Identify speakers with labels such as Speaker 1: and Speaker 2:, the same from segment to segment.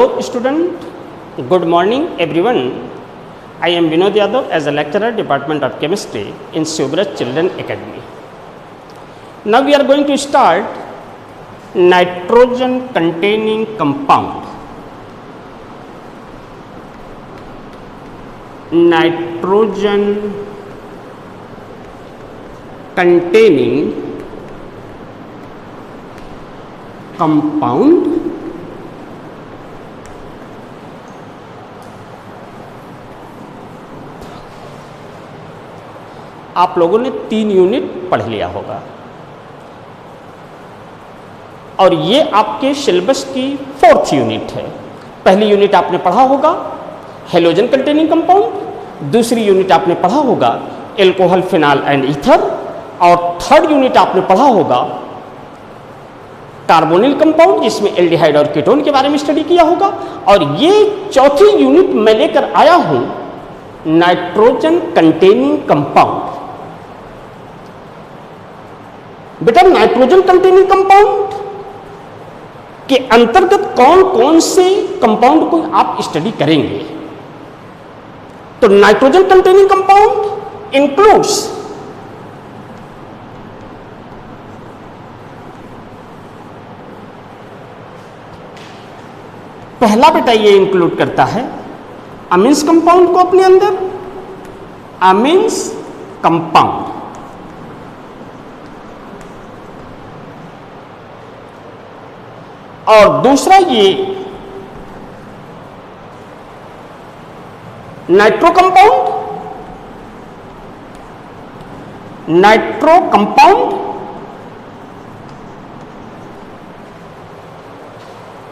Speaker 1: Hello student, good morning everyone. I am Vinod Yadav as a lecturer, Department of Chemistry in Shivbraj Children Academy. Now we are going to start nitrogen containing compound. Nitrogen containing compound आप लोगों ने 3 unit पढ़ लिया होगा और ये आपके syllabus की 4th यूनिट है। पहली यूनिट आपने पढ़ा होगा हेलोजन कंटेनिंग कंपाउंड, दूसरी यूनिट आपने पढ़ा होगा एल्कोहल, फिनाल एंड ईथर, और 3rd यूनिट आपने पढ़ा होगा कार्बोनिल कंपाउंड जिसमें एल्डिहाइड और कीटोन के बारे में स्टडी किया होगा। और ये 4थी यूनिट मैं लेकर आया हूं नाइट्रोजन कंटेनिंग कंपाउंड। बेटा नाइट्रोजन कंटेनिंग कंपाउंड के अंतर्गत कौन कौन से कंपाउंड को आप स्टडी करेंगे? तो नाइट्रोजन कंटेनिंग कंपाउंड इंक्लूड्स पहला बेटा ये इंक्लूड करता है अमीन्स कंपाउंड को अपने अंदर, अमीन्स कंपाउंड। और दूसरा ये नाइट्रो कंपाउंड, नाइट्रो कंपाउंड,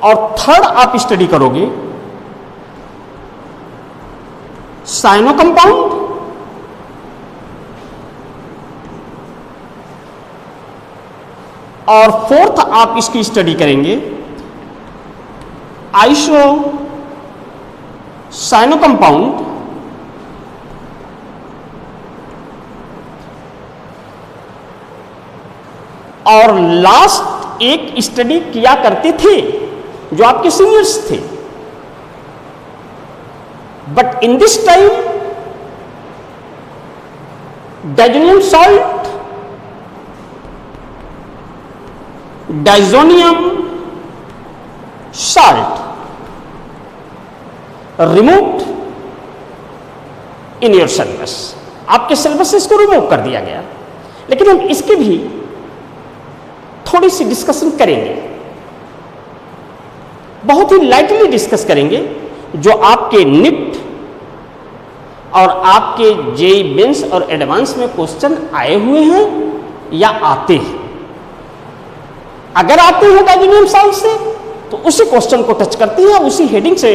Speaker 1: और 3rd आप स्टडी करोगे साइनो कंपाउंड, और 4th आप इसकी स्टडी करेंगे आइसो साइनो कंपाउंड, और लास्ट एक स्टडी किया करते थे जो आपके सीनियर्स थे, but in this time diazonium salt, diazonium salt removed in your syllabus। आपके सिलेबस से इसको रिमूव कर दिया गया, लेकिन हम इसके भी थोड़ी सी डिस्कशन करेंगे, बहुत ही लाइटली डिस्कस करेंगे। जो आपके निफ्ट और आपके जेईई मेंस और एडवांस में क्वेश्चन आए हुए हैं या आते हैं। अगर आते हैं डाइजोनियम सॉल्ट से तो उसी क्वेश्चन को टच करती है, उसी हेडिंग से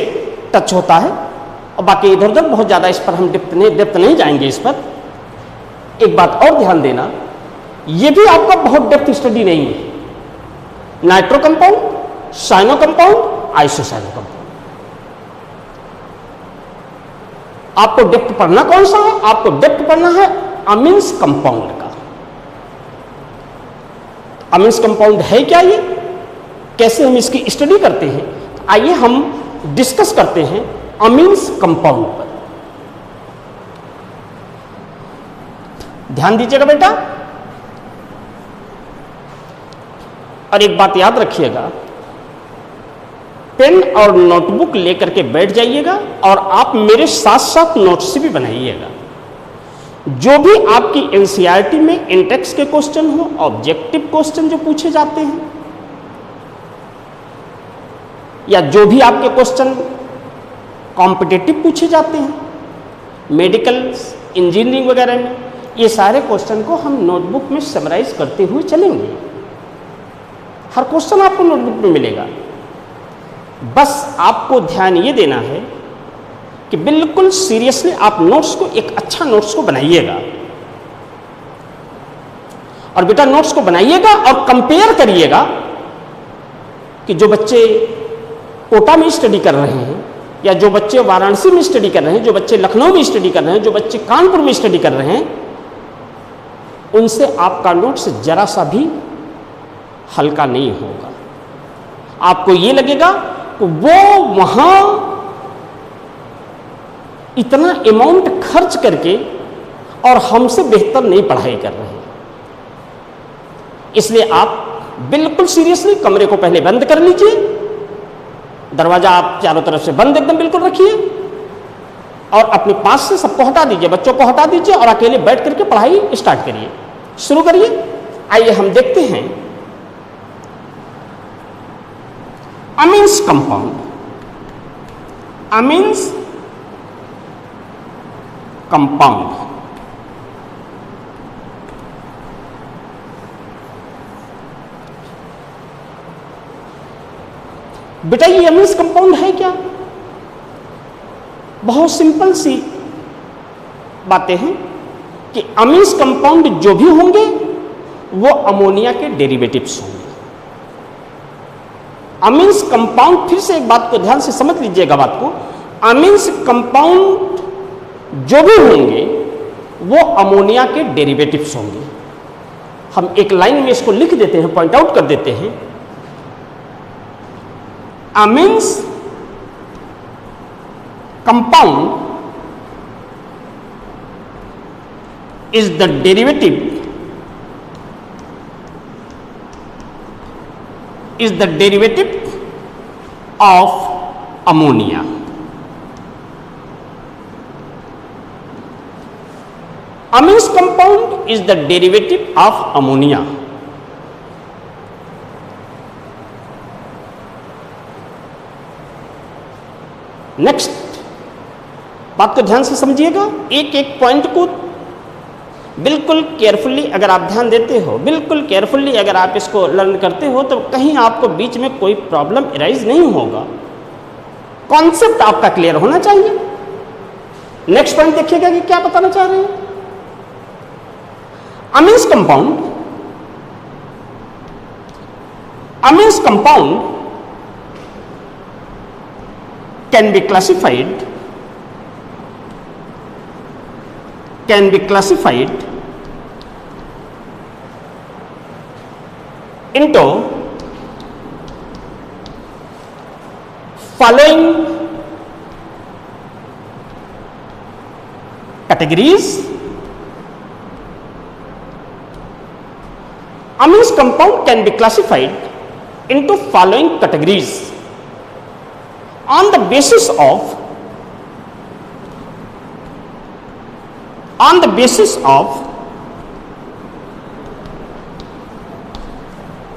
Speaker 1: टच होता है, और बाकी इधर उधर बहुत ज़्यादा इस पर हम डेप्थ नहीं जाएंगे। इस पर एक बात और ध्यान देना, ये भी आपका बहुत डेप्थ स्टडी नहीं है। Nitro compound, cyano compound, isocyano compound, आपको डेप्थ पढ़ना कौन सा है? आपको डेप्थ पढ़ना है अमीन्स कंपाउंड का। अमीन्स कंपाउंड है क्या, ये कैसे हम इसकी स्टडी करते हैं? आइए हम डिस्कस करते हैं अमीन्स कंपाउंड पर। ध्यान दीजिएगा बेटा, और एक बात याद रखिएगा, पेन और नोटबुक लेकर के बैठ जाइएगा और आप मेरे साथ साथ नोट्स भी बनाइएगा। जो भी आपकी एनसीईआरटी में इंटेक्स के क्वेश्चन हो, ऑब्जेक्टिव क्वेश्चन जो पूछे जाते हैं, या जो भी आपके क्वेश्चन कॉम्पिटिटिव पूछे जाते हैं मेडिकल, इंजीनियरिंग वगैरह में, ये सारे क्वेश्चन को हम नोटबुक में समराइज करते हुए चलेंगे। हर क्वेश्चन आपको नोटबुक में मिलेगा। बस आपको ध्यान ये देना है कि बिल्कुल सीरियसली आप नोट्स को, एक अच्छा नोट्स को बनाइएगा। और बेटा नोट्स को बनाइएगा और कंपेयर करिएगा कि जो बच्चे कोटा में स्टडी कर रहे हैं, या जो बच्चे वाराणसी में स्टडी कर रहे हैं, जो बच्चे लखनऊ में स्टडी कर रहे हैं, जो बच्चे कानपुर में स्टडी कर रहे हैं, उनसे आपका नोट्स जरा सा भी हल्का नहीं होगा। आपको ये लगेगा वो वहां इतना अमाउंट खर्च करके और हमसे बेहतर नहीं पढ़ाई कर रहे हैं। इसलिए आप बिल्कुल सीरियसली कमरे को पहले बंद कर लीजिए, दरवाजा आप चारों तरफ से बंद एकदम बिल्कुल रखिए और अपने पास से सबको हटा दीजिए, बच्चों को हटा दीजिए और अकेले बैठ करके पढ़ाई स्टार्ट करिए, शुरू करिए। आइए हम देखते हैं अमीन्स कंपाउंड। अमीन्स कंपाउंड बेटा ये अमीन्स कंपाउंड है क्या? बहुत सिंपल सी बातें हैं कि अमीन्स कंपाउंड जो भी होंगे वो अमोनिया के डेरिवेटिव्स होंगे। अमीन्स कंपाउंड, फिर से एक बात को ध्यान से समझ लीजिएगा बात को, अमीन्स कंपाउंड जो भी होंगे वो अमोनिया के डेरिवेटिव्स होंगे। हम एक लाइन में इसको लिख देते हैं, पॉइंट आउट कर देते हैं। Amines compound is the derivative of ammonia. Amines compound is the derivative of ammonia. Next बात को ध्यान से समझिएगा, एक एक पॉइंट को बिल्कुल केयरफुली अगर आप ध्यान देते हो, बिल्कुल केयरफुली अगर आप इसको लर्न करते हो तो कहीं आपको बीच में कोई प्रॉब्लम अराइज नहीं होगा। कॉन्सेप्ट आपका क्लियर होना चाहिए। नेक्स्ट पॉइंट देखिएगा कि क्या बताना चाह रहे हैं। Amines compound can be classified into following categories. Amines compound can be classified into following categories on the basis of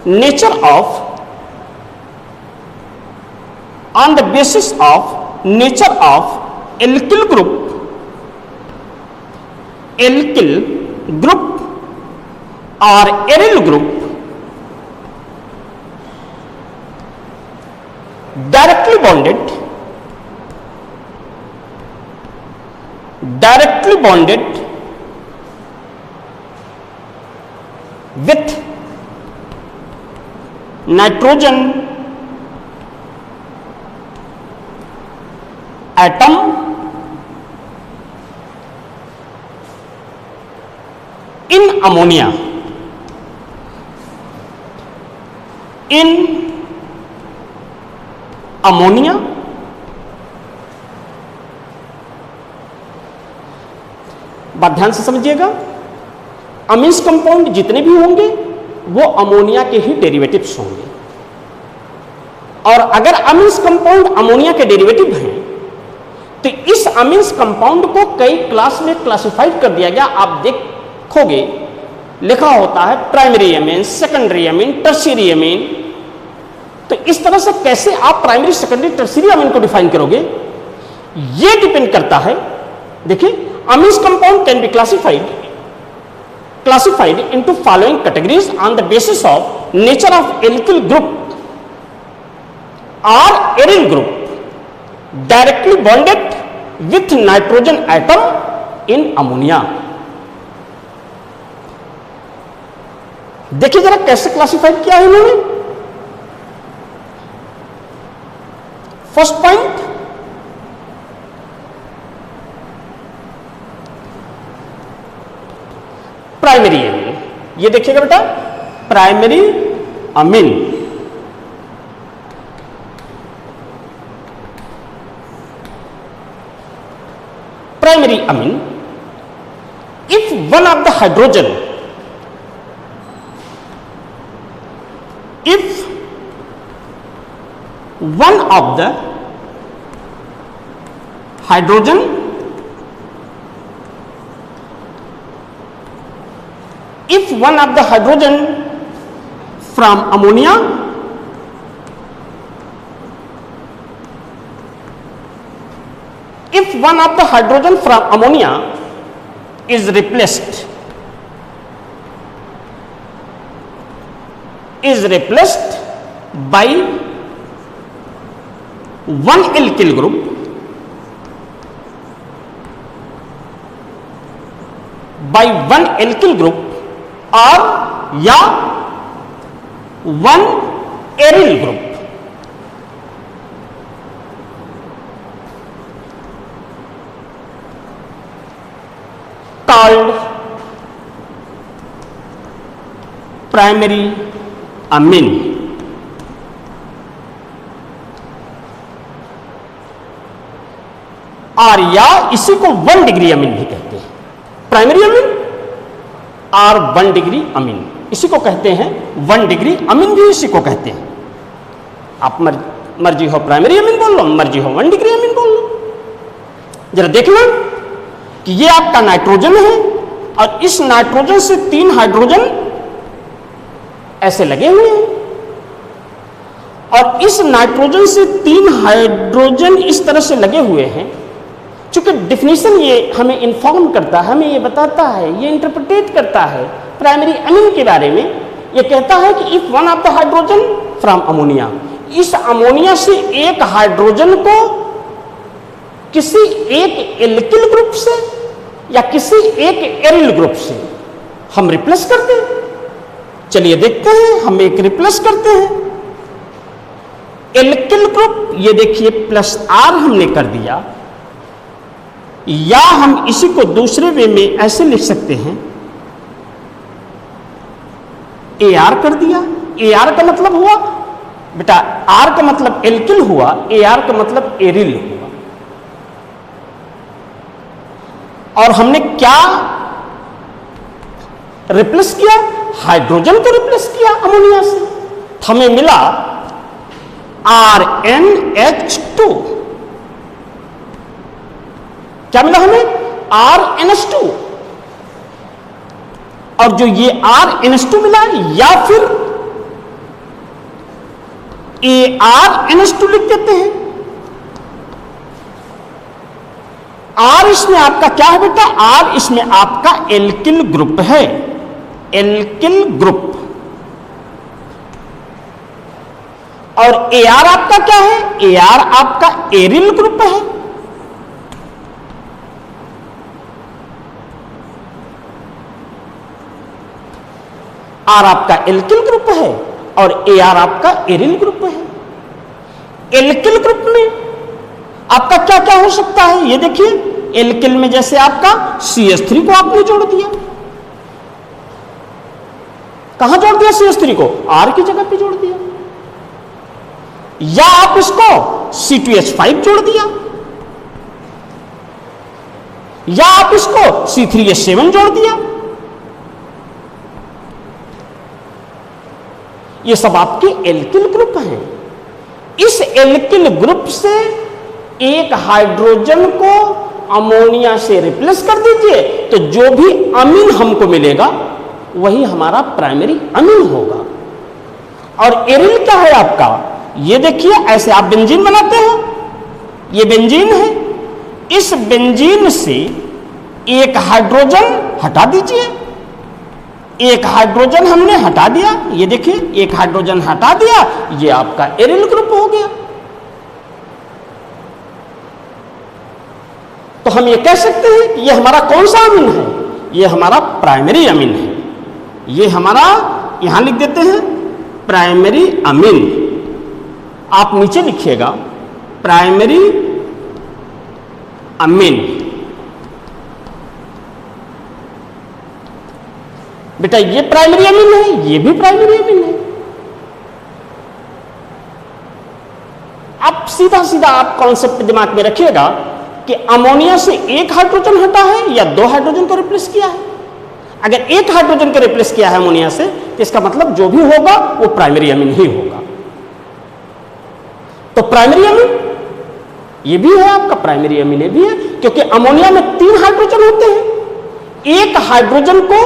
Speaker 1: nature of alkyl group or aryl group, directly bonded with nitrogen atom in ammonia. बात ध्यान से समझिएगा, amines compound जितने भी होंगे वो ammonia के ही derivatives होंगे। और अगर अमीन्स कंपाउंड अमोनिया के डेरिवेटिव हैं तो इस अमीन्स कंपाउंड को कई क्लास में क्लासिफाइड कर दिया गया। आप देखोगे लिखा होता है primary amine, secondary amine, tertiary amine. तो इस तरह से कैसे आप प्राइमरी, सेकेंडरी, टर्शियरी अमीन को डिफाइन करोगे, ये डिपेंड करता है। देखिए, amines compound can be classified into following categories on the basis of nature of alkyl group or aryl group directly bonded with nitrogen atom in ammonia. देखिए जरा कैसे classified किया है इन्होंने। First point, primary amine. ये देखिएगा बेटा, primary amine primary amine, if one of the hydrogen, if one of the hydrogen from ammonia is replaced by one alkyl group, or या one aryl group, called primary amine. और या इसी को 1 degree amine भी कहते हैं, primary amine और 1 degree amine, इसी को कहते हैं 1 डिग्री अमीन भी इसी को कहते हैं। आप मर्जी हो प्राइमरी अमीन बोल लो, मर्जी हो 1 डिग्री अमीन बोल लो। जरा देखना कि ये आपका नाइट्रोजन है और इस नाइट्रोजन से 3 हाइड्रोजन ऐसे लगे हुए हैं, और इस नाइट्रोजन से 3 हाइड्रोजन इस तरह से लगे हुए हैं। चूंकि डिफिनीशन ये हमें इन्फॉर्म करता है, हमें ये बताता है, ये इंटरप्रिटेट करता है प्राइमरी अमीन के बारे में। ये कहता है कि if one of the hydrogen from ammonia, इस अमोनिया से एक हाइड्रोजन को किसी एक एल्किल ग्रुप से या किसी एक एरिल ग्रुप से हम रिप्लेस करते हैं। चलिए देखते हैं, हम एक रिप्लेस करते हैं एल्किल ग्रुप। ये देखिए +R हमने कर दिया, या हम इसी को दूसरे वे में ऐसे लिख सकते हैं, AR कर दिया। AR का मतलब हुआ बेटा, R का मतलब एल्किल हुआ, AR का मतलब एरिल हुआ। और हमने क्या रिप्लेस किया? हाइड्रोजन को रिप्लेस किया अमोनिया से। हमें मिला RnH2। क्या मिला हमें? RnH2। और जो ये RnH2 मिला, या फिर ArNH2 लिख देते हैं। R इसमें आपका क्या है बेटा? R इसमें आपका एल्किल ग्रुप है, एल्किल ग्रुप। और AR आपका क्या है? AR आपका एरिल ग्रुप है। R आपका एल्किल ग्रुप है और AR आपका एरिल ग्रुप है। एल्किल ग्रुप में आपका क्या क्या हो सकता है? ये देखिए, एल्किल में जैसे आपका CH3 को आपने जोड़ दिया। कहां जोड़ दिया CH3 को? R की जगह पे जोड़ दिया। या आप इसको C2H5 जोड़ दिया, या आप इसको C3H7 जोड़ दिया। ये सब आपके एल्किल ग्रुप हैं। इस एल्किल ग्रुप से एक हाइड्रोजन को अमोनिया से रिप्लेस कर दीजिए, तो जो भी अमीन हमको मिलेगा वही हमारा प्राइमरी अमीन होगा। और एरिल क्या है आपका? ये देखिए, ऐसे आप बेंजीन बनाते हो, ये बेंजीन है। इस बेंजीन से एक हाइड्रोजन हटा दीजिए। एक हाइड्रोजन हमने हटा दिया, ये देखिए, एक हाइड्रोजन हटा दिया, ये आपका एरिल ग्रुप हो गया। तो हम ये कह सकते हैं कि ये हमारा कौन सा अमीन है? ये हमारा प्राइमरी अमीन है। ये हमारा, यहां लिख देते हैं प्राइमरी अमीन। आप नीचे लिखिएगा प्राइमरी अमीन। बेटा ये प्राइमरी अमीन है, ये भी प्राइमरी अमीन है। अब सीधा सीधा आप कॉन्सेप्ट दिमाग में रखिएगा कि अमोनिया से एक हाइड्रोजन हटा है या दो हाइड्रोजन को रिप्लेस किया है। अगर एक हाइड्रोजन को रिप्लेस किया है अमोनिया से, तो इसका मतलब जो भी होगा वो प्राइमरी अमीन ही होगा। तो प्राइमरी अमीन ये भी है आपका, प्राइमरी अमीन ये भी है, क्योंकि अमोनिया में 3 हाइड्रोजन होते हैं। एक हाइड्रोजन को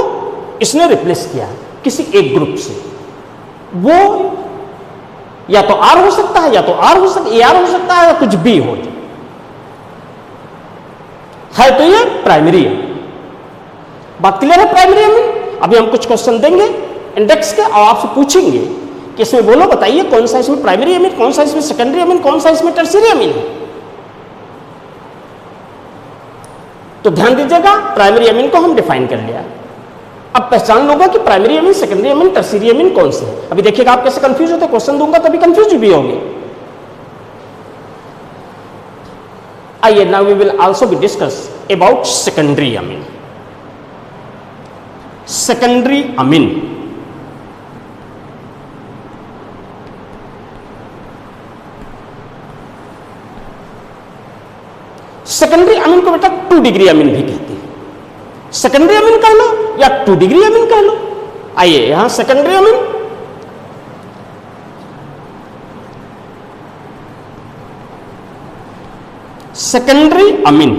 Speaker 1: इसने रिप्लेस किया है किसी एक ग्रुप से, वो या तो आर हो सकता है, या तो आर हो सकता है, AR हो सकता है, या कुछ भी हो है, तो ये प्राइमरी अमीन। बात क्लियर है प्राइमरी अमीन। अभी हम कुछ क्वेश्चन देंगे इंडेक्स के और आपसे पूछेंगे कि इसमें बोलो, बताइए कौन सा इसमें प्राइमरी अमीन, कौन सा इसमें सेकेंडरी अमीन, कौन सा इसमें टर्शियरी अमीन है। तो ध्यान दीजिएगा, प्राइमरी अमीन को हम डिफाइन कर लिया। अब पहचान लोगे कि primary amine, secondary amine, tertiary amine कौन से है। अभी देखिएगा आप कैसे कंफ्यूज होते, क्वेश्चन दूंगा तभी कंफ्यूज भी होंगे। आइए, now we will also be discuss about secondary amine. Secondary amine secondary amine को बेटा 2 डिग्री अमीन भी कहते हैं। सेकेंडरी अमीन कह लो या 2 डिग्री अमीन कह लो। आइए यहां secondary amine, secondary amine,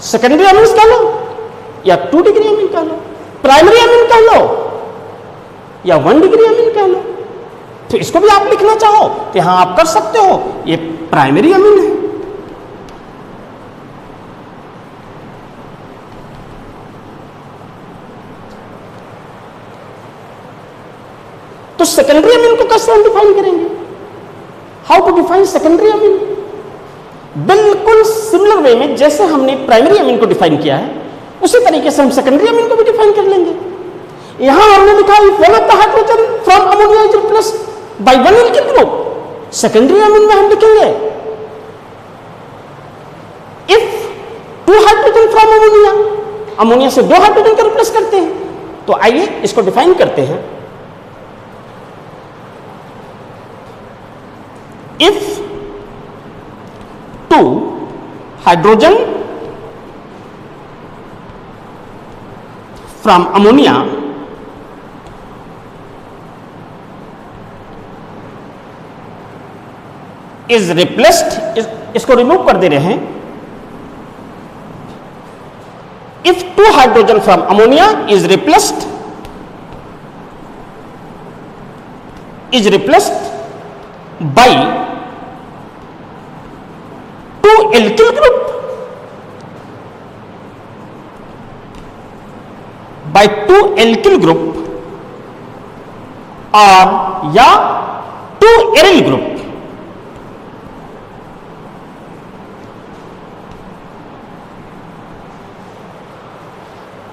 Speaker 1: secondary अमीन कह लो या 2 डिग्री अमीन कह लो, प्राइमरी अमीन कह लो या 1 डिग्री अमीन कह लो। तो इसको भी आप लिखना चाहो तो यहां आप कर सकते हो, ये प्राइमरी अमीन है। तो सेकेंडरी अमीन को कैसे हम डिफाइन करेंगे, how to define secondary amine. बिल्कुल सिमिलर वे में जैसे हमने प्राइमरी अमीन को डिफाइन किया है, उसी तरीके से हम सेकेंडरी अमीन को भी डिफाइन कर लेंगे। यहां हमने लिखा है one of the hydrogen from ammonia is replaced by one alkyl group. Secondary amine में हम लिखेंगे if 2 hydrogen from ammonia, ammonia से 2 हाइड्रोजन को रिप्लेस करते हैं। तो आइए इसको डिफाइन करते हैं। If 2 hydrogen from ammonia is replaced, इसको रिमूव कर दे रहे हैं। If 2 hydrogen from ammonia is replaced by 2 alkyl group, by 2 alkyl group or या 2 aryl group,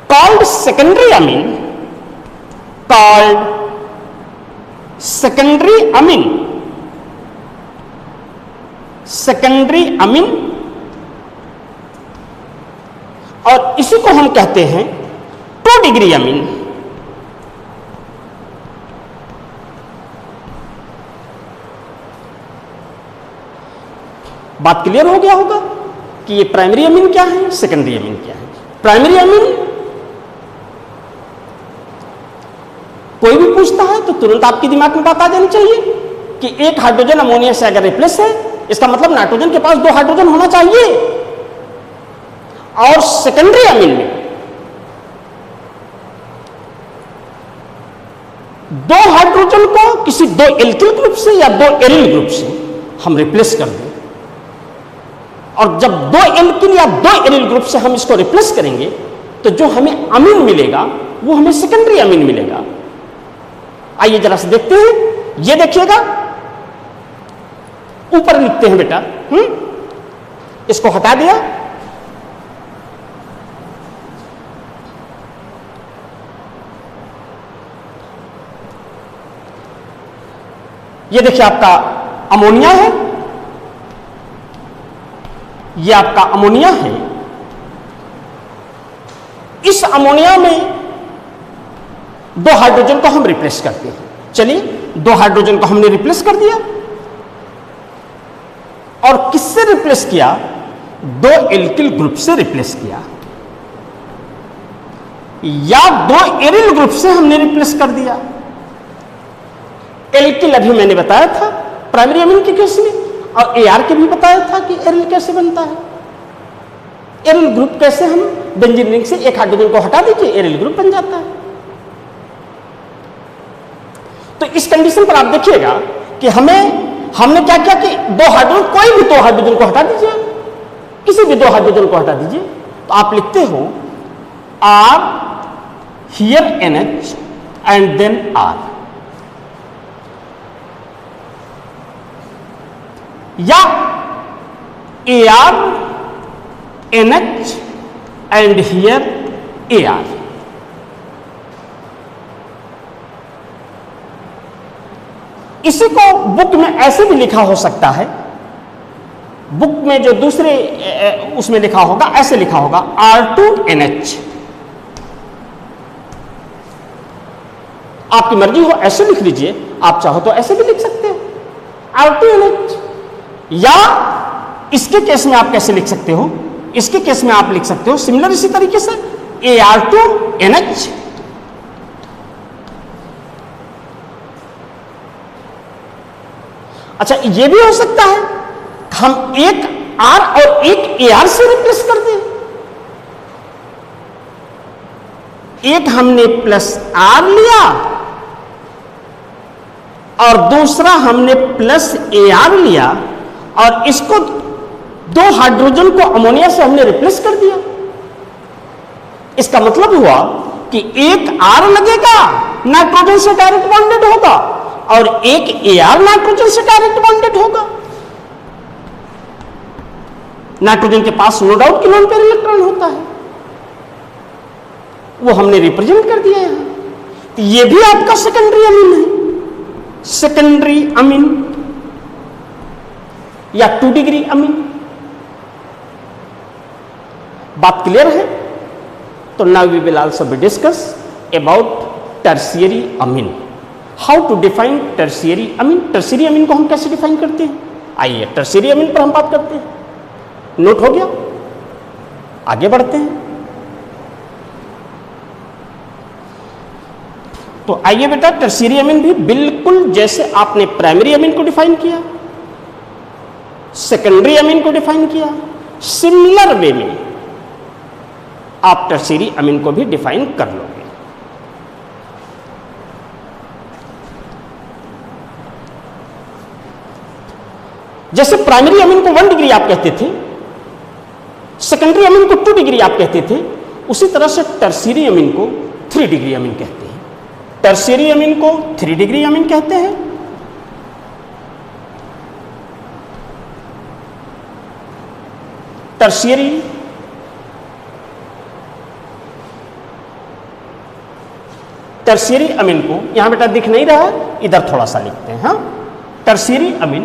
Speaker 1: called secondary amine, called secondary amine, secondary अमीन, और इसी को हम कहते हैं 2 डिग्री अमीन। बात क्लियर हो गया होगा कि ये प्राइमरी अमीन क्या है, सेकेंडरी अमीन क्या है। प्राइमरी अमीन कोई भी पूछता है तो तुरंत आपके दिमाग में बात आ जानी चाहिए कि एक हाइड्रोजन अमोनिया से अगर रिप्लेस है, इसका मतलब नाइट्रोजन के पास 2 हाइड्रोजन होना चाहिए। और सेकेंडरी अमीन में 2 हाइड्रोजन को किसी 2 एल्किल ग्रुप से या 2 एरिल ग्रुप से हम रिप्लेस कर दें, और जब 2 एल्किल या 2 एरिल ग्रुप से हम इसको रिप्लेस करेंगे तो जो हमें अमीन मिलेगा वो हमें सेकेंडरी अमीन मिलेगा। आइए जरा से देखते हैं, ये देखिएगा ऊपर लिखते हैं बेटा, इसको हटा दिया, ये देखिए आपका अमोनिया है, ये आपका अमोनिया है। इस अमोनिया में 2 हाइड्रोजन को हम रिप्लेस करते हैं। चलिए 2 हाइड्रोजन को हमने रिप्लेस कर दिया। और किससे रिप्लेस किया? 2 एल्किल ग्रुप से रिप्लेस किया, या 2 एरिल ग्रुप से हमने रिप्लेस कर दिया। एल्किल अभी मैंने बताया था प्राइमरी अमीन के केस में, और एआर के भी बताया था कि एरिल कैसे बनता है। एरिल ग्रुप कैसे, हम बेंजीन रिंग से एक हाइड्रोजन को हटा दीजिए, एरिल ग्रुप बन जाता है। तो इस कंडीशन पर आप देखिएगा कि हमने क्या किया कि 2 हाइड्रोजन, कोई भी 2 हाइड्रोजन को हटा दीजिए, किसी भी 2 हाइड्रोजन को हटा दीजिए, तो आप लिखते हो R here NH and then R, या AR NH and here AR। इसी को बुक में ऐसे भी लिखा हो सकता है, बुक में जो दूसरे उसमें लिखा होगा ऐसे लिखा होगा R2NH। आपकी मर्जी हो ऐसे लिख लीजिए, आप चाहो तो ऐसे भी लिख सकते हो R2NH, या इसके केस में आप कैसे लिख सकते हो, इसके केस में आप लिख सकते हो सिमिलर इसी तरीके से AR2NH। अच्छा, ये भी हो सकता है हम एक R और एक AR से रिप्लेस कर दें। एक हमने प्लस R लिया और दूसरा हमने प्लस AR लिया, और इसको 2 हाइड्रोजन को अमोनिया से हमने रिप्लेस कर दिया। इसका मतलब हुआ कि एक R लगेगा, नाइट्रोजन से डायरेक्ट बॉन्डेड होगा, और एक AR नाइट्रोजन से डायरेक्ट बॉन्डेड होगा। नाइट्रोजन के पास नो डाउट कि नॉन पेयर इलेक्ट्रॉन होता है, वो हमने रिप्रेजेंट कर दिया यहां। तो ये भी आपका सेकेंडरी अमीन है, सेकेंडरी अमीन या 2 डिग्री अमीन। बात क्लियर है? तो now we will also be discuss about tertiary amine, how to define tertiary amine. Tertiary amine को हम कैसे डिफाइन करते हैं, आइए टर्शियरी अमीन पर हम बात करते हैं। नोट हो गया? आगे बढ़ते हैं। तो आइए बेटा, टर्शियरी अमीन भी बिल्कुल जैसे आपने प्राइमरी अमीन को डिफाइन किया, सेकेंडरी अमीन को डिफाइन किया, सिमिलर वे में आप टर्शियरी अमीन को भी डिफाइन कर लोगे। जैसे प्राइमरी अमीन को 1 डिग्री आप कहते थे, सेकेंडरी अमीन को 2 डिग्री आप कहते थे, उसी तरह से टर्शियरी अमीन को 3 डिग्री अमीन कहते हैं। टर्शियरी अमीन को 3 डिग्री अमीन कहते हैं। टर्शियरी अमीन को यहां बेटा दिख नहीं रहा है, इधर थोड़ा सा लिखते हैं। हाँ, टर्शियरी अमीन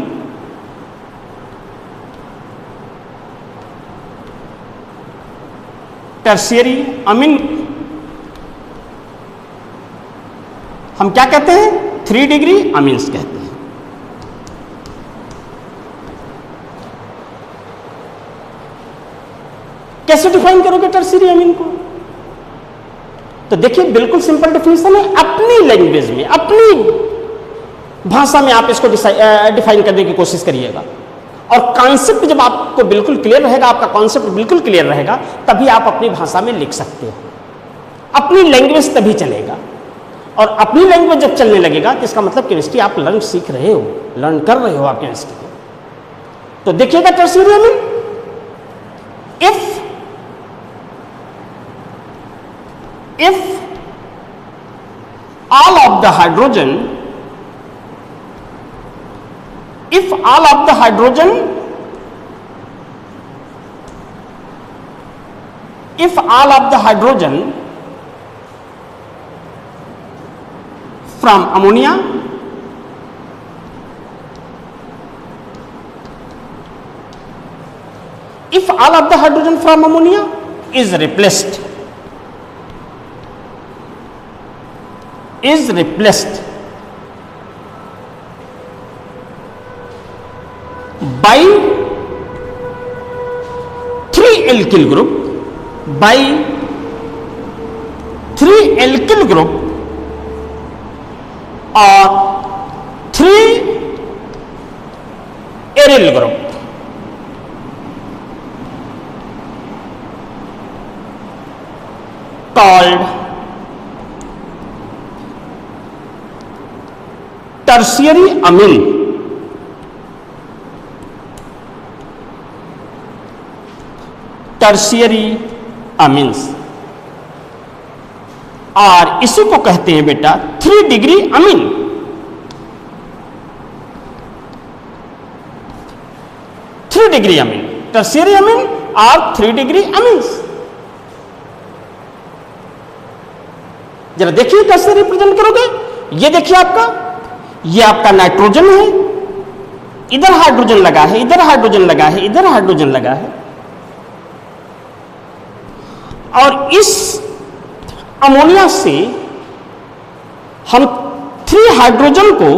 Speaker 1: हम क्या कहते हैं? 3 डिग्री अमीन्स कहते हैं। कैसे डिफाइन करोगे टर्शियरी अमीन को? तो देखिए, बिल्कुल सिंपल डेफिनेशन है, अपनी लैंग्वेज में, अपनी भाषा में आप इसको डिफाइन करने की कोशिश करिएगा। और कॉन्सेप्ट जब आपको बिल्कुल क्लियर रहेगा, आपका कॉन्सेप्ट बिल्कुल क्लियर रहेगा, तभी आप अपनी भाषा में लिख सकते हो। अपनी लैंग्वेज तभी चलेगा, और अपनी लैंग्वेज जब चलने लगेगा तो इसका मतलब केमिस्ट्री आप सीख रहे हो, लर्न कर रहे हो आप केमिस्ट्री को। तो देखिएगा tertiary amine, if all of the hydrogen from ammonia if all of the hydrogen from ammonia is replaced by alkyl group by 3 alkyl group or 3 aryl group. Called tertiary amine. Tertiary amines, और इसी को कहते हैं बेटा 3 degree amine. 3 degree amine, tertiary amine और 3 degree amines. जरा देखिए कैसे रिप्रेजेंट करोगे। ये देखिए ये आपका नाइट्रोजन है, इधर हाइड्रोजन लगा है, इधर हाइड्रोजन लगा है, इधर हाइड्रोजन लगा है, और इस अमोनिया से हम 3 हाइड्रोजन को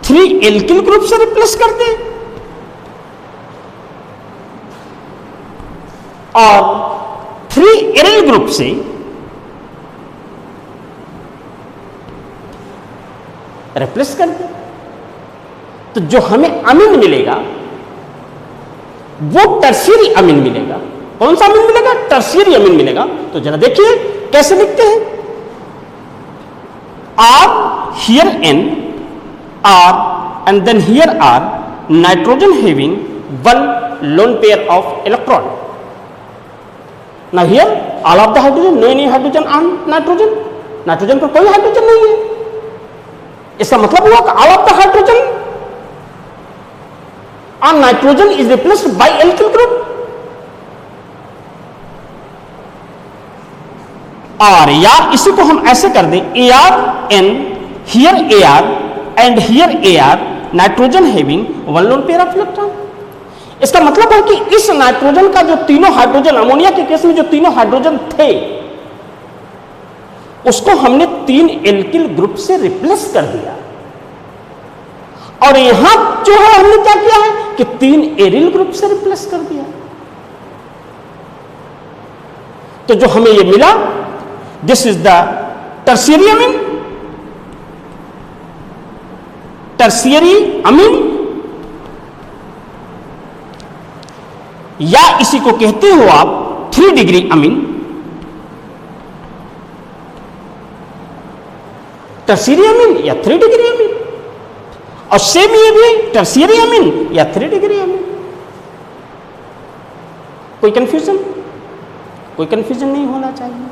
Speaker 1: 3 एल्किल ग्रुप से रिप्लेस कर दें और 3 एरिल ग्रुप से रिप्लेस कर दें। तो जो हमें अमीन मिलेगा वो टर्शियरी अमीन मिलेगा। कौन सा अमीन मिलेगा? टर्शियरी अमीन मिलेगा। तो जरा देखिए कैसे लिखते हैं। R here N R and then here R nitrogen having 1 lone pair of electron. Now here all of the hydrogen, no any hydrogen on nitrogen, nitrogen पर कोई हाइड्रोजन नहीं है। इसका मतलब हुआ कि all of the hydrogen on nitrogen is replaced by alkyl group। और यार इसी को हम ऐसे कर दें ArN here Ar and here Ar nitrogen having 1 lone pair of electron। इसका मतलब है कि इस नाइट्रोजन का जो तीनों हाइड्रोजन, अमोनिया के केस में जो तीनों हाइड्रोजन थे उसको हमने 3 एल्किल ग्रुप से रिप्लेस कर दिया, और यहां जो है हमने क्या किया है कि 3 एरिल ग्रुप से रिप्लेस कर दिया। तो जो हमें ये मिला, this is the tertiary amine. Tertiary amine या इसी को कहते हो आप 3 डिग्री अमीन। टर्शियरी अमीन या 3 डिग्री अमीन, और सेम ये भी टर्शियरी अमीन या 3 डिग्री अमीन। कोई कंफ्यूजन? कोई कंफ्यूजन नहीं होना चाहिए।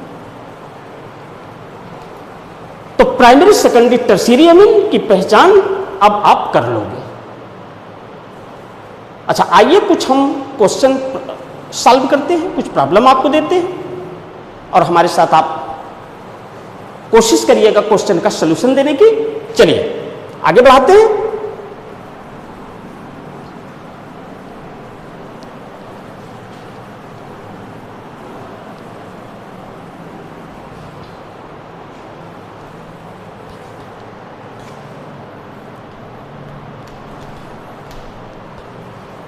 Speaker 1: तो प्राइमरी, सेकेंडरी, टर्शियरी अमीन की पहचान अब आप कर लोगे। अच्छा, आइए कुछ हम क्वेश्चन सॉल्व करते हैं, कुछ प्रॉब्लम आपको देते हैं और हमारे साथ आप कोशिश करिएगा क्वेश्चन का सलूशन देने की। चलिए आगे बढ़ाते हैं।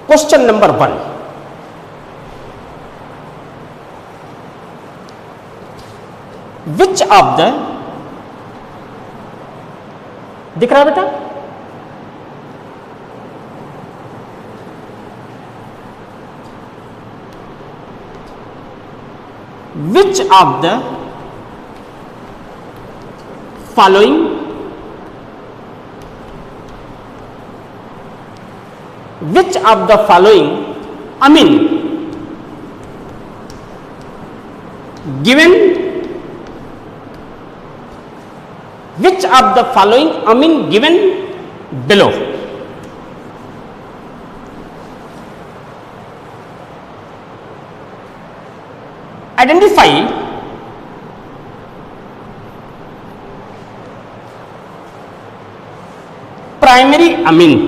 Speaker 1: Question number 1, which of the, दिख रहा है बेटा? Which of the following which of the following amine given, which of the following amine given below? Identify primary amine।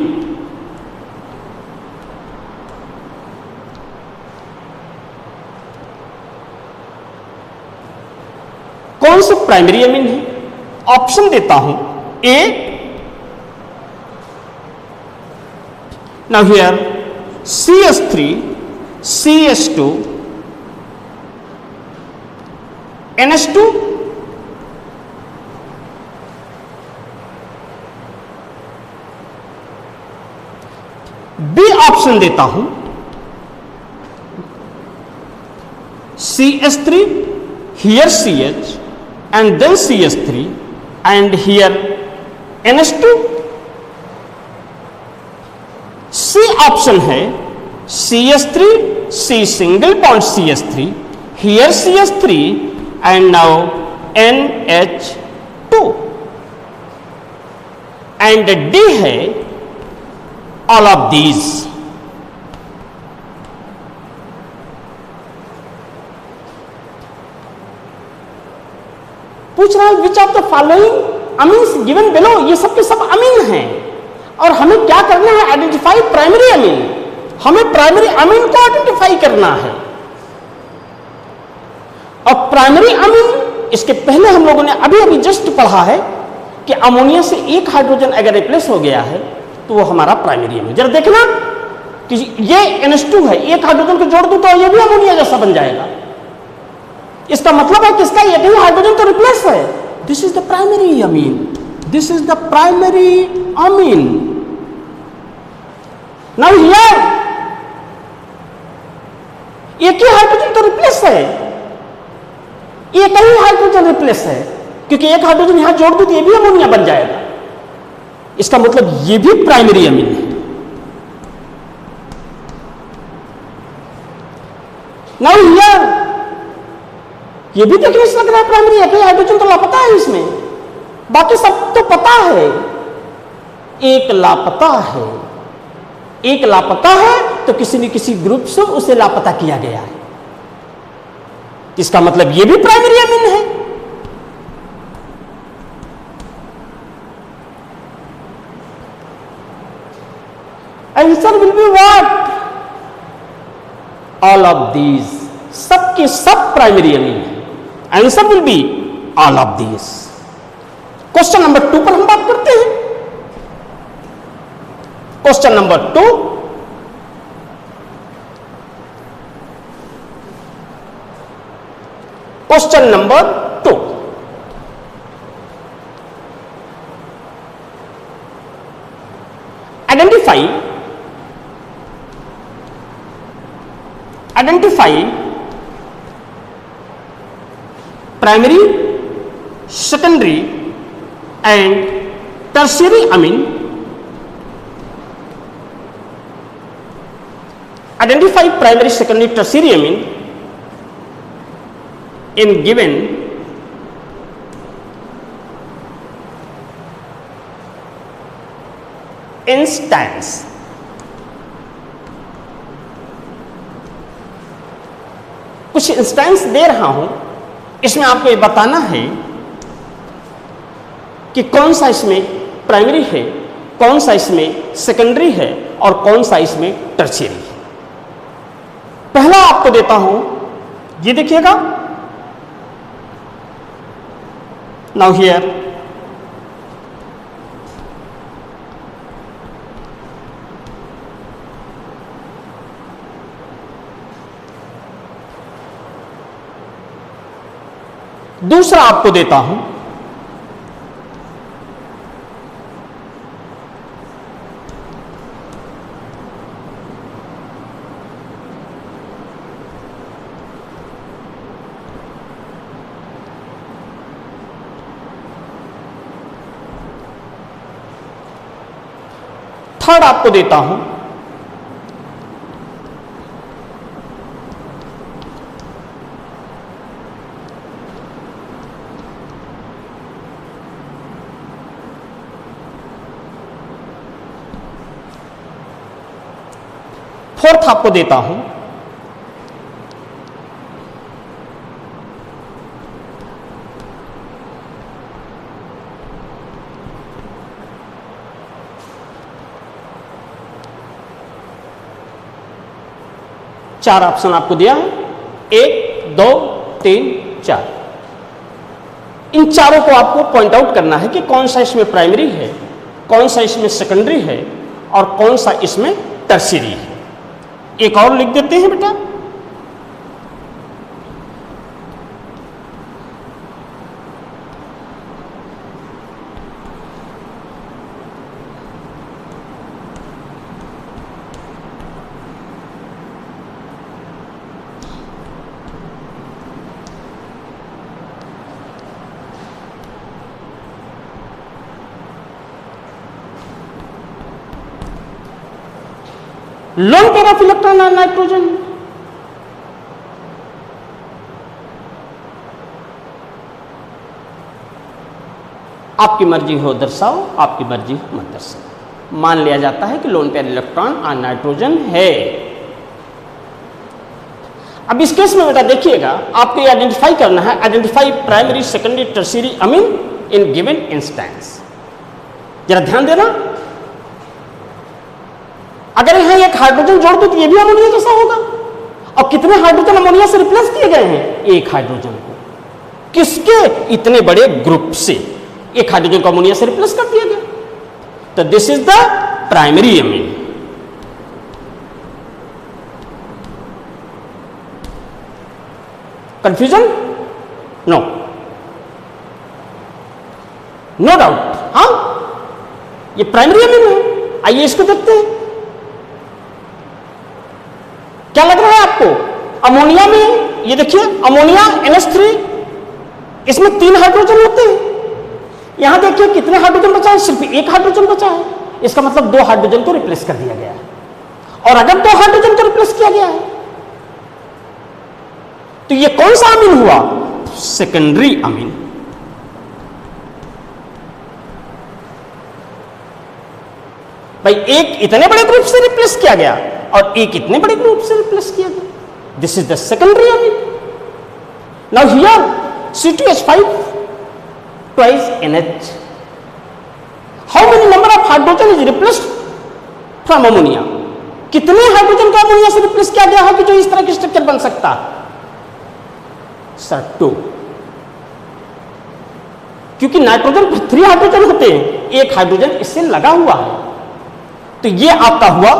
Speaker 1: कौन से प्राइमरी अमीन है? ऑप्शन देता हूं। A, now here CH3 CH2 NH2 B option देता हूं CH3 here CH and then CH3 and here NH2। C option है CH3 C single bond CH3 here CH3 and now NH2 and D है all of these। पूछ रहा है which of the following amines given below, ये सब के सब अमीन हैं और हमें क्या करना है, आइडेंटिफाई प्राइमरी अमीन। हमें प्राइमरी अमीन को आइडेंटिफाई करना है। और प्राइमरी अमीन, इसके पहले हम लोगों ने अभी अभी जस्ट पढ़ा है कि अमोनिया से एक हाइड्रोजन अगर रिप्लेस हो गया है तो वो हमारा प्राइमरी अमीन। जरा देखना कि ये NH2 है, एक हाइड्रोजन को जोड़ दूं तो ये भी अमोनिया जैसा बन जाएगा। इसका मतलब है कि इसका एक ही हाइड्रोजन तो रिप्लेस है। This is the primary Amin, this is the primary Amin. Now here एक ही हाइड्रोजन तो रिप्लेस है, एक ही हाइड्रोजन रिप्लेस है, क्योंकि एक हाइड्रोजन यहां जोड़ दूं तो ये भी अमोनिया बन जाएगा। इसका मतलब ये भी प्राइमरी अमीन है। नाउ हियर ये भी देखने से लग रहा है प्राइमरी है, कोई हाइड्रोजन तो लापता है इसमें, बाकी सब तो पता है, एक लापता है। एक लापता है तो किसी न किसी ग्रुप से उसे लापता किया गया है, इसका मतलब ये भी प्राइमरी अमीन है। Answer will be what, all of these, सब के सब प्राइमरी अमीन है। Answer will be all of these. Question number 2 पर हम बात करते हैं। Question number 2, question number 2, identify primary, secondary and tertiary amine. Identify primary, secondary, tertiary amine in given instance। कुछ इंस्टेंस दे रहा हूं, इसमें आपको ये बताना है कि कौन सा इसमें प्राइमरी है, कौन सा इसमें सेकेंडरी है और कौन सा इसमें टर्शियरी है। पहला आपको देता हूं, ये देखिएगा। नाउ हियर दूसरा आपको देता हूं, थर्ड आपको देता हूं, फोर्थ आपको देता हूं, चार ऑप्शन आपको दिया है, 1 2 3 4। इन चारों को आपको पॉइंट आउट करना है कि कौन सा इसमें प्राइमरी है, कौन सा इसमें सेकेंडरी है और कौन सा इसमें टर्शियरी है। एक और लिख देते हैं बेटा, लोन पेयर ऑफ इलेक्ट्रॉन और नाइट्रोजन। आपकी मर्जी हो दर्शाओ, आपकी मर्जी हो मत दर्शाओ। मान लिया जाता है कि लोन पेयर इलेक्ट्रॉन और नाइट्रोजन है। अब इस केस में बेटा देखिएगा, आपको ये आइडेंटिफाई करना है, identify primary secondary tertiary amine in given instance. जरा ध्यान देना, अगर यहां एक हाइड्रोजन जोड़ दो तो ये भी अमोनिया जैसा होगा। और कितने हाइड्रोजन अमोनिया से रिप्लेस किए गए हैं? एक हाइड्रोजन को। किसके? इतने बड़े ग्रुप से एक हाइड्रोजन को अमोनिया से रिप्लेस कर दिया गया। तो this is the primary amine. Confusion? No, no doubt. हाँ, ये प्राइमरी अमीन है। आइए इसको देखते हैं, क्या लग रहा है आपको? अमोनिया में ये देखिए, अमोनिया NH3, इसमें 3 हाइड्रोजन होते हैं। यहां देखिए कितने हाइड्रोजन बचा है? सिर्फ एक हाइड्रोजन बचा है। इसका मतलब 2 हाइड्रोजन को रिप्लेस कर दिया गया है। और अगर 2 हाइड्रोजन को रिप्लेस किया गया है तो ये कौन सा अमीन हुआ? Secondary amine. भाई एक इतने बड़े ग्रुप से रिप्लेस किया गया और एक इतने बड़े ग्रुप से रिप्लेस किया गया। This is the secondary amine. Now here C2H5 twice NH. How many number of hydrogen is replaced from ammonia? कितने हाइड्रोजन को अमोनिया से रिप्लेस किया गया है कि जो इस तरह की स्ट्रक्चर बन सकता है? सर 2। क्योंकि नाइट्रोजन पर 3 हाइड्रोजन होते हैं, एक हाइड्रोजन इससे लगा हुआ है, तो ये आपका हुआ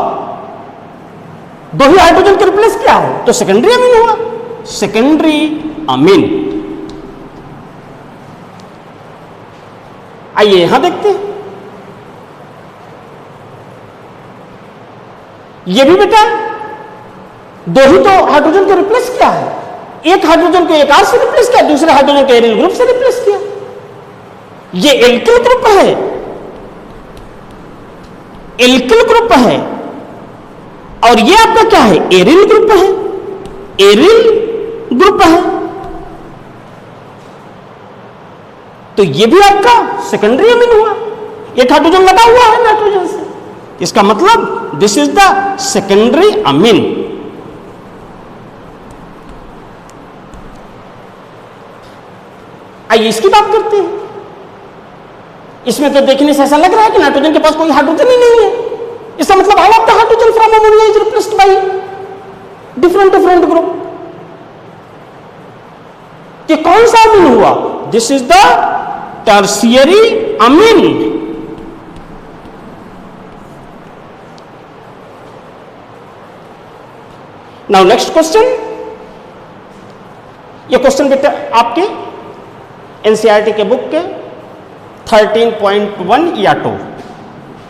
Speaker 1: 2 ही हाइड्रोजन को रिप्लेस किया है, तो सेकेंडरी अमीन हुआ। Secondary amine. आइए यहां देखते हैं, ये भी बेटा 2 ही तो हाइड्रोजन को रिप्लेस किया है। एक हाइड्रोजन को एक R से रिप्लेस किया, दूसरे हाइड्रोजन को एरिल ग्रुप से रिप्लेस किया। ये एल्किल ग्रुप है, एल्किल ग्रुप है, और ये आपका क्या है? एरिल ग्रुप है, एरिल ग्रुप है। तो ये भी आपका सेकेंडरी अमीन हुआ। एक हाइड्रोजन लगा हुआ है नाइट्रोजन से, इसका मतलब this is the secondary amine. आइए इसकी बात करते हैं। इसमें तो देखने से ऐसा लग रहा है कि नाइट्रोजन के पास कोई हाइड्रोजन ही नहीं है। इसका मतलब all of the hydrogen from ammonia is replaced by different group. कि कौन सा अमीन हुआ? This is the tertiary amine. Now next question. ये क्वेश्चन बेटा आपके एनसीईआरटी के बुक के 13.1 या 2,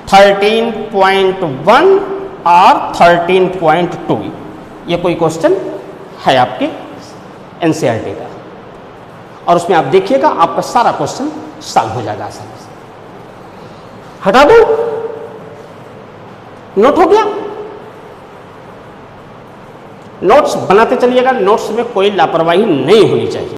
Speaker 1: 13.1 और 13.2, ये कोई क्वेश्चन है आपके एनसीईआरटी का, और उसमें आप देखिएगा आपका सारा क्वेश्चन सॉल्व हो जाएगा आसानी से। हटा दो, नोट हो गया? नोट्स बनाते चलिएगा, नोट्स में कोई लापरवाही नहीं होनी चाहिए।